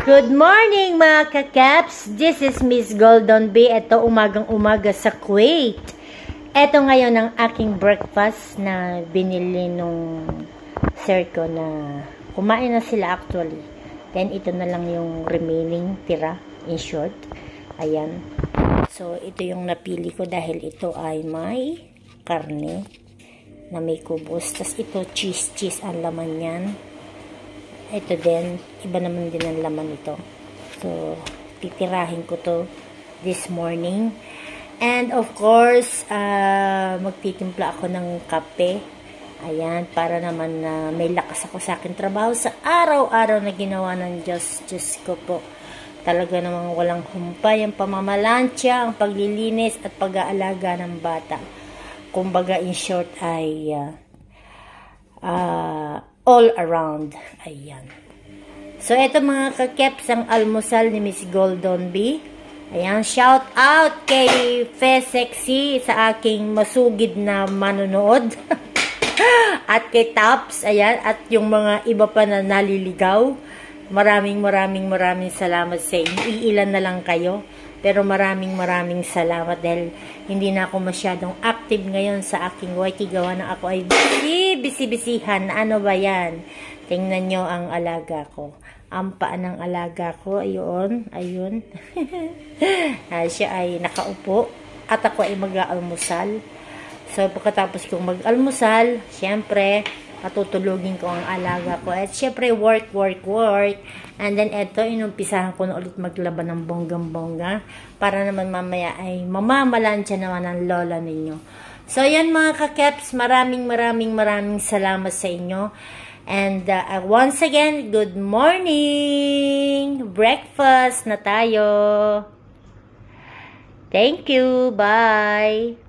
Good morning mga kakaps! This is Miss Golden B. Ito umagang-umaga sa Kuwait. Ito ngayon ang aking breakfast na binili nung sir ko na kumain na sila actually. Then ito na lang yung remaining tira in short. Ayan. So ito yung napili ko dahil ito ay may karne na may kubos. Tapos ito cheese ang laman yan. Ito din, iba naman din ang laman ito. So, titirahin ko to this morning. And of course, magtitimpla ako ng kape. Ayan, para naman na may lakas ako sa akin trabaho sa araw-araw na ginawa ng Diyos. Diyos ko po. Talaga namang walang humpay ang pamamalansya, ang paglilinis at pag-aalaga ng bata. Kumbaga in short ay all around. Ayan. So, ito mga kakeps ang almusal ni Miss Golden B. Ayan. Shout out kay Fe Sexy sa aking masugid na manonood. At kay Tops. Ayan. At yung mga iba pa na naliligaw. Maraming salamat sa inyo. Iilan na lang kayo. Pero maraming salamat dahil hindi na ako masyadong active ngayon sa aking YT gawa na ako ay busy-busyhan. Ano ba yan? Tingnan nyo ang alaga ko. Ang paa ng alaga ko. Ayun. Siya ay nakaupo. At ako ay mag-aalmusal. So, pagkatapos kong mag-almusal, syempre, patutulugin ko ang alaga ko. At syempre, work. And then, eto, inumpisahan ko na ulit maglaban ng bonggang-bongga para naman mamaya ay mamamalansya naman ang lola ninyo. So, yan mga kakeps, maraming salamat sa inyo. And once again, good morning! Breakfast na tayo! Thank you! Bye!